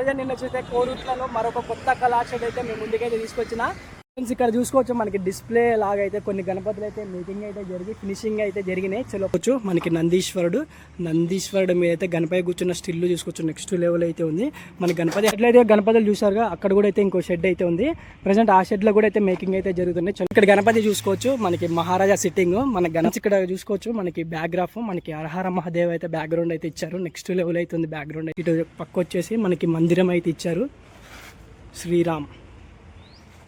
Present నిన్న చూస్తే కోరుట్లలో మరొక కొత్త కళాశాల అయితే మేము ముందుకైతే తీసుకొచ్చిన ఫ్రెండ్స్. ఇక్కడ చూసుకోవచ్చు మనకి డిస్ప్లే లాగా అయితే కొన్ని గణపతులు అయితే మీటింగ్ అయితే జరిగి ఫినిషింగ్ అయితే జరిగినాయి. చలోవచ్చు మనకి నందీశ్వరుడు మీద అయితే గణపతి కూర్చున్న స్టిల్ చూసుకోవచ్చు. నెక్స్ట్ లెవెల్ అయితే ఉంది మన గణపతి. ఎట్లయితే గణపతులు చూసారుగా అక్కడ కూడా అయితే ఇంకో షెడ్ అయితే ఉంది. ప్రజెంట్ ఆ షెడ్ లో కూడా అయితే మేకింగ్ అయితే జరుగుతుంది. ఇక్కడ గణపతి చూసుకోవచ్చు మనకి మహారాజా సిట్టింగ్. మన గణపతి ఇక్కడ చూసుకోవచ్చు మనకి బ్యాక్గ్రాఫ్ మనకి హరహర మహాదేవ్ అయితే బ్యాక్గ్రౌండ్ అయితే ఇచ్చారు. నెక్స్ట్ లెవెల్ అయితే ఉంది బ్యాక్గ్రౌండ్. ఇటు పక్క వచ్చేసి మనకి మందిరం అయితే ఇచ్చారు. శ్రీరామ్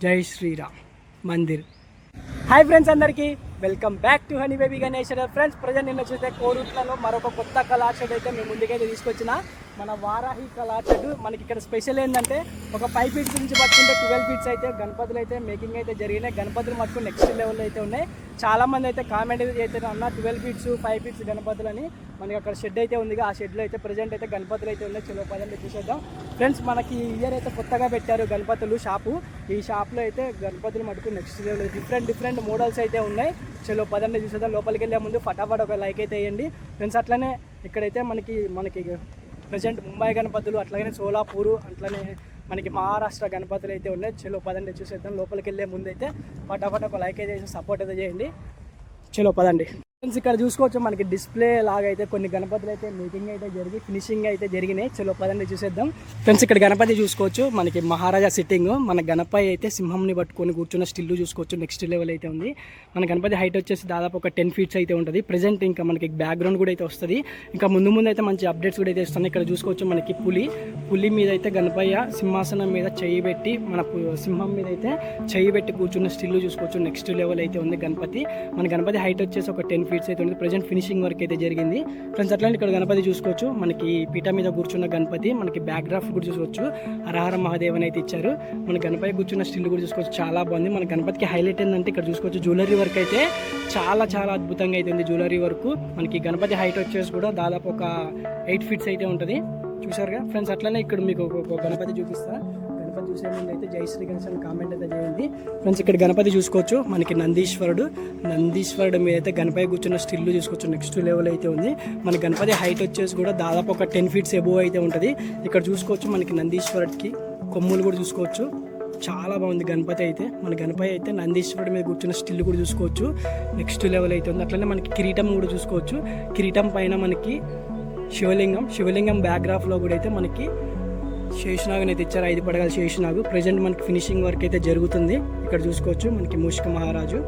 జై శ్రీరామ్ మందిర్. హాయ్ ఫ్రెండ్స్, అందరికీ welcome back to honey baby Ganesh. Friends present నిన్న చూస్తే కోరుట్లలో మరొక కొత్త కళాశాల అయితే మేము ముందుకైతే తీసుకొచ్చిన మన వారాహి కళాశాల. మనకి ఇక్కడ స్పెషల్ ఏంటంటే ఒక 5 ఫీట్స్ నుంచి పట్టుకుంటే 12 ఫీట్స్ అయితే గణపతులు అయితే మేకింగ్ అయితే జరిగినాయి. గణపతులు మటుకు నెక్స్ట్ లెవెల్ అయితే ఉన్నాయి. చాలా మంది అయితే కామెంట్ అయితే అన్న 12 ఫీట్స్ 5 ఫీట్స్ గణపతులు అని. మనకి అక్కడ షెడ్ అయితే ఉంది. ఆ షెడ్లో అయితే ప్రజెంట్ అయితే గణపతులు అయితే ఉన్నాయి. చలో పదండి చూసేద్దాం ఫ్రెండ్స్. మనకి ఇయర్ అయితే కొత్తగా పెట్టారు గణపతులు షాపు. ఈ షాప్లో అయితే గణపతులు మటుకు నెక్స్ట్ లెవెల్ డిఫరెంట్ మోడల్స్ అయితే ఉన్నాయి. చలో పదండి చూసేద్దాం. లోపలికి వెళ్ళే ముందు ఫటాఫట్ ఒక లైక్ అయితే వేయండి ఫ్రెండ్స్. అట్లనే ఇక్కడైతే మనకి ప్రజెంట్ ముంబై గణపతులు, అట్లాగే సోలాపూరు, అట్లనే మనకి మహారాష్ట్ర గణపతులు అయితే ఉన్నాయి. చలో పదండి చూసేద్దాం. లోపలికి వెళ్ళే ముందు అయితే ఫటాఫట్ ఒక లైక్ అయితే సపోర్ట్ అయితే చేయండి. చలో పదండి ఫ్రెండ్స్. ఇక్కడ చూసుకోవచ్చు మనకి డిస్ప్లే లాగా అయితే కొన్ని గణపతులు అయితే మీటింగ్ అయితే జరిగి ఫినిషింగ్ అయితే జరిగినాయి. చలో పదండి చూసేద్దాం ఫ్రెండ్స్. ఇక్కడ గణపతి చూసుకోవచ్చు మనకి మహారాజా సిట్టింగ్. మన గణపతి అయితే సింహంని పట్టుకొని కూర్చున్న స్టిల్ చూసుకోవచ్చు. నెక్స్ట్ లెవెల్ అయితే ఉంది. మన గణపతి హైట్ వచ్చేసి దాదాపు ఒక 10 ఫీట్స్ అయితే ఉంటుంది. ప్రజెంట్ ఇంకా మనకి బ్యాక్గ్రౌండ్ కూడా అయితే వస్తుంది. ఇంకా ముందు అయితే మంచి అప్డేట్స్ కూడా అయితే వస్తున్నాయి. ఇక్కడ చూసుకోవచ్చు మనకి పులి మీద అయితే గణపయ్య సింహాసనం మీద చెయ్యి పెట్టి మన సింహం మీద అయితే చెయ్యి పెట్టి కూర్చున్న స్టిల్ చూసుకోవచ్చు. నెక్స్ట్ లెవెల్ అయితే ఉంది గణపతి. మన గణపతి హైట్ వచ్చేసి ఒక 10 ఫీట్స్ అయితే ఉంది. ప్రజెంట్ ఫినిషింగ్ వర్క్ అయితే జరిగింది ఫ్రెండ్స్. అట్లాంటి ఇక్కడ గణపతి చూసుకోవచ్చు మనకి పీఠ మీద కూర్చున్న గణపతి. మనకి బ్యాక్గ్రాఫ్ కూడా చూసుకోవచ్చు హరహర మహాదేవ్ అని అయితే ఇచ్చారు. మన గణపతి కూర్చున్న స్టిల్ కూడా చూసుకోవచ్చు. చాలా బాగుంది. మన గణపతికి హైలైట్ ఏంటంటే ఇక్కడ చూసుకోవచ్చు జ్యువెలరీ వర్క్ అయితే చాలా అద్భుతంగా అయితే ఉంది. జ్యువెలరీ వర్క్ మనకి గణపతి హైట్ వచ్చేసి కూడా దాదాపు ఒక 8 ఫీట్స్ అయితే ఉంటుంది. చూసారుగా ఫ్రెండ్స్. అట్లనే ఇక్కడ మీకు ఒక గణపతి చూపిస్తా. గణపతి చూసే ముందు అయితే జై శ్రీ గణేష్ అని కామెంట్ అయితే చేయండి ఫ్రెండ్స్. ఇక్కడ గణపతి చూసుకోవచ్చు మనకి నందీశ్వరుడు మీద అయితే గణపతి కూర్చున్న స్టిల్ చూసుకోవచ్చు. నెక్స్ట్ లెవెల్ అయితే ఉంది. మన గణపతి హైట్ వచ్చేసి కూడా దాదాపు ఒక 10 ఫీట్స్ ఎబోవ్ అయితే ఉంటుంది. ఇక్కడ చూసుకోవచ్చు మనకి నందీశ్వరుడికి కొమ్ములు కూడా చూసుకోవచ్చు. చాలా బాగుంది గణపతి అయితే. మన గణపతి అయితే నందీశ్వరుడి మీద కూర్చున్న స్టిల్ కూడా చూసుకోవచ్చు. నెక్స్ట్ లెవెల్ అయితే ఉంది. అట్లనే మనకి కిరీటం కూడా చూసుకోవచ్చు. కిరీటం పైన మనకి శివలింగం బ్యాక్గ్రాఫ్లో కూడా అయితే మనకి శేషనాగుని అయితే ఇచ్చారు. 5 పడగల శేషనాగు. ప్రజెంట్ మనకి ఫినిషింగ్ వర్క్ అయితే జరుగుతుంది. ఇక్కడ చూసుకోవచ్చు మనకి మూషిక మహారాజు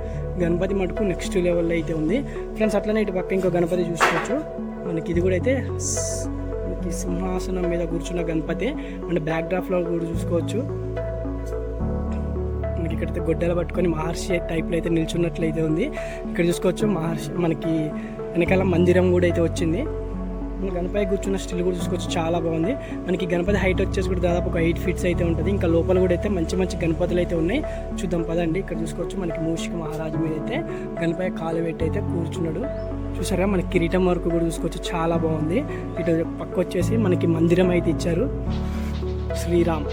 గణపతి మటుకు నెక్స్ట్ లెవెల్లో అయితే ఉంది ఫ్రెండ్స్. అట్లనే ఇటు పక్క ఇంకో గణపతి చూసుకోవచ్చు. మనకి ఇది కూడా అయితే మనకి సింహాసనం మీద కూర్చున్న గణపతి. మన బ్యాక్డ్రాఫ్లో కూడా చూసుకోవచ్చు. మనకి ఇక్కడైతే గొడ్డలు పట్టుకొని మహర్షి టైప్లో అయితే నిల్చున్నట్లయితే ఉంది. ఇక్కడ చూసుకోవచ్చు మహర్షి మనకి వెనకాల మందిరం కూడా అయితే వచ్చింది. మన గణపతి కూర్చున్న స్టిల్ కూడా చూసుకోవచ్చు. చాలా బాగుంది. మనకి గణపతి హైట్ వచ్చేసి కూడా దాదాపు ఒక 8 ఫీట్స్ అయితే ఉంటుంది. ఇంకా లోపల కూడా అయితే మంచి గణపతులు అయితే ఉన్నాయి. చూద్దాం పదండి. ఇక్కడ చూసుకోవచ్చు మనకి మూషిక మహారాజు మీద అయితే గణపతి కాలు పెట్టి అయితే కూర్చున్నాడు. చూసారా మనకి కిరీటం వరకు కూడా చూసుకోవచ్చు. చాలా బాగుంది. ఇటు పక్క వచ్చేసి మనకి మందిరం అయితే ఇచ్చారు. శ్రీరామ్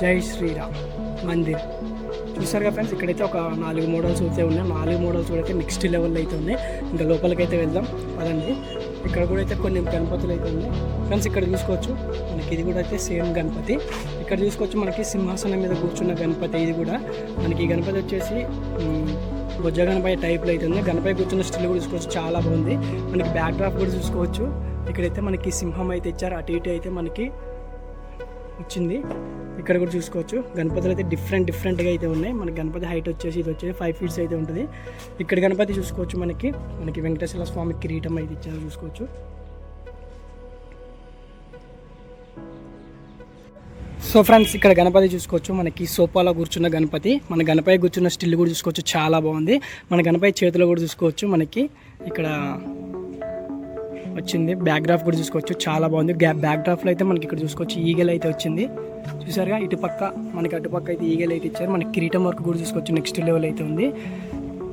జై శ్రీరామ్ మందిర్. చూసారుగా ఫ్రెండ్స్. ఇక్కడైతే ఒక 4 మోడల్స్ అయితే ఉన్నాయి. 4 మోడల్స్ కూడా అయితే నెక్స్ట్ లెవెల్లో అయితే ఉన్నాయి. ఇంకా లోపలికి అయితే వెళ్దాం పదండి. ఇక్కడ కూడా అయితే కొన్ని గణపతులు అయితే ఉన్నాయి ఫ్రెండ్స్. ఇక్కడ చూసుకోవచ్చు మనకి ఇది కూడా అయితే సేమ్ గణపతి. ఇక్కడ చూసుకోవచ్చు మనకి సింహాసనం మీద కూర్చున్న గణపతి. ఇది కూడా మనకి ఈ గణపతి వచ్చేసి బొజ్జ గణపతి టైప్లో అయితే ఉంది. గణపతి కూర్చున్న స్టిల్ కూడా చూసుకోవచ్చు. చాలా బాగుంది. మనకి బ్యాక్ డ్రాప్ కూడా చూసుకోవచ్చు. ఇక్కడైతే మనకి సింహం అయితే ఇచ్చారు. అటు ఇటు అయితే మనకి వచ్చింది. ఇక్కడ కూడా చూసుకోవచ్చు గణపతులు అయితే డిఫరెంట్గా అయితే ఉన్నాయి. మన గణపతి హైట్ వచ్చేసి ఇది వచ్చేసి 5 ఫీట్స్ అయితే ఉంటుంది. ఇక్కడ గణపతి చూసుకోవచ్చు మనకి వెంకటేశ్వర స్వామి కిరీటం అయితే ఇచ్చారు చూసుకోవచ్చు. సో ఫ్రెండ్స్ ఇక్కడ గణపతి చూసుకోవచ్చు మనకి సోఫాలో కూర్చున్న గణపతి. మన గణపతి కూర్చున్న స్టిల్ కూడా చూసుకోవచ్చు. చాలా బాగుంది. మన గణపతి చేతిలో కూడా చూసుకోవచ్చు. మనకి ఇక్కడ వచ్చింది బ్యాక్డ్రాఫ్ కూడా చూసుకోవచ్చు. చాలా బాగుంది. బ్యాక్డ్రాఫ్లో అయితే మనకి ఇక్కడ చూసుకోవచ్చు ఈగల్ అయితే వచ్చింది. చూసారుగా ఇటుపక్క మనకి అటుపక్క అయితే ఈగల్ అయితే ఇచ్చారు. మనకి కిరీటం వరకు కూడా చూసుకోవచ్చు. నెక్స్ట్ లెవెల్ అయితే ఉంది.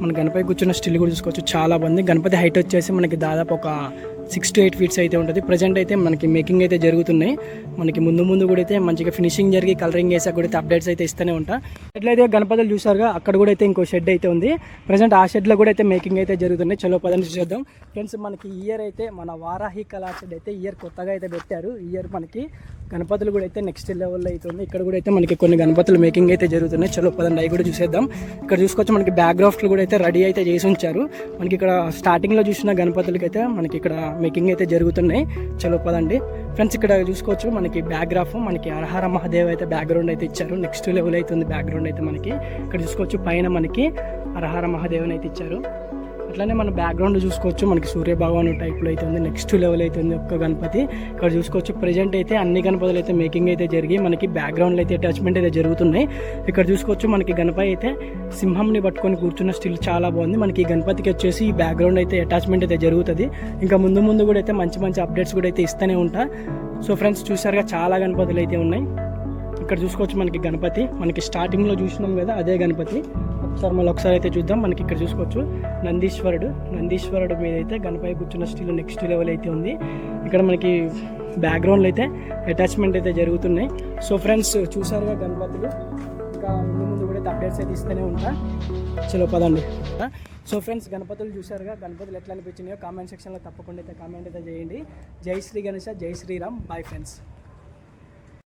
మన గణపతి కూర్చున్న స్టిల్ కూడా చూసుకోవచ్చు. చాలా బాగుంది. గణపతి హైట్ వచ్చేసి మనకి దాదాపు ఒక 6 to 8 ఫీట్స్ అయితే ఉంటుంది. ప్రజెంట్ అయితే మనకి మేకింగ్ అయితే జరుగుతున్నాయి. మనకి ముందు కూడా అయితే మంచిగా ఫినిషింగ్ జరిగి కలరింగ్ వేసాక కూడా అయితే అప్డేట్స్ అయితే ఇస్తూనే ఉంటా. ఎట్లయితే గణపతులు చూసారుగా అక్కడ కూడా అయితే ఇంకో షెడ్ అయితే ఉంది. ప్రజెంట్ ఆ షెడ్లో కూడా అయితే మేకింగ్ అయితే జరుగుతున్నాయి. చలో పదండి చూద్దాం ఫ్రెండ్స్. మనకి ఇయర్ అయితే మన వారాహి కళాశాల అయితే ఇయర్ కొత్తగా అయితే పెట్టారు. ఇయర్ మనకి గణపతులు కూడా అయితే నెక్స్ట్ లెవెల్లో అవుతుంది. ఇక్కడ కూడా అయితే మనకి కొన్ని గణపతులు మేకింగ్ అయితే జరుగుతున్నాయి. చలో పదండి అవి కూడా చూసేద్దాం. ఇక్కడ చూసుకోవచ్చు మనకి బ్యాక్గ్రౌండ్లు కూడా అయితే రెడీ అయితే చేసి ఉంచారు. మనకి ఇక్కడ స్టార్టింగ్లో చూసిన గణపతులకి అయితే మనకి ఇక్కడ మేకింగ్ అయితే జరుగుతున్నాయి. చలో పదండి ఫ్రెండ్స్. ఇక్కడ చూసుకోవచ్చు మనకి బ్యాక్గ్రాఫ్ మనకి హరహర మహాదేవ్ అయితే బ్యాక్గ్రౌండ్ అయితే ఇచ్చారు. నెక్స్ట్ లెవెల్ అవుతుంది బ్యాక్గ్రౌండ్ అయితే మనకి. ఇక్కడ చూసుకోవచ్చు పైన మనకి హరహర మహాదేవ్ని అయితే ఇచ్చారు. అట్లానే మన బ్యాక్గ్రౌండ్ చూసుకోవచ్చు మనకి సూర్య భగవాన్ టైప్లో అయితే ఉంది. నెక్స్ట్ లెవెల్ అవుతుంది ఒక్క గణపతి. ఇక్కడ చూసుకోవచ్చు ప్రజెంట్ అయితే అన్ని గణపతులు అయితే మేకింగ్ అయితే జరిగి మనకి బ్యాక్గ్రౌండ్లో అయితే అటాచ్మెంట్ అయితే జరుగుతున్నాయి. ఇక్కడ చూసుకోవచ్చు మనకి గణపతి అయితే సింహంని పట్టుకొని కూర్చున్న స్టిల్ చాలా బాగుంది. మనకి ఈ గణపతికి వచ్చేసి ఈ బ్యాక్గ్రౌండ్ అయితే అటాచ్మెంట్ అయితే జరుగుతుంది. ఇంకా ముందు ముందు కూడా అయితే మంచి మంచి అప్డేట్స్ కూడా అయితే ఇస్తూనే ఉంటా. సో ఫ్రెండ్స్ చూసారుగా చాలా గణపతులు అయితే ఉన్నాయి. ఇక్కడ చూసుకోవచ్చు మనకి గణపతి మనకి స్టార్టింగ్లో చూసినాం కదా అదే గణపతి. ఒకసారి అయితే చూద్దాం. మనకి ఇక్కడ చూసుకోవచ్చు నందీశ్వరుడు మీద అయితే గణపతి కూర్చున్న స్టిల్ నెక్స్ట్ లెవెల్ అయితే ఉంది. ఇక్కడ మనకి బ్యాక్గ్రౌండ్లో అయితే అటాచ్మెంట్ అయితే జరుగుతున్నాయి. సో ఫ్రెండ్స్ చూసారుగా గణపతులు. ఇంకా ముందు కూడా అయితే అప్డేట్స్ అయితే ఇస్తూనే ఉంటా. చలో పదండి. సో ఫ్రెండ్స్ గణపతులు చూసారుగా. గణపతులు ఎట్లా అనిపించినాయో కామెంట్ సెక్షన్లో తప్పకుండా అయితే కామెంట్ అయితే చేయండి. జై శ్రీ గణేష, జై శ్రీరామ్. Bye friends.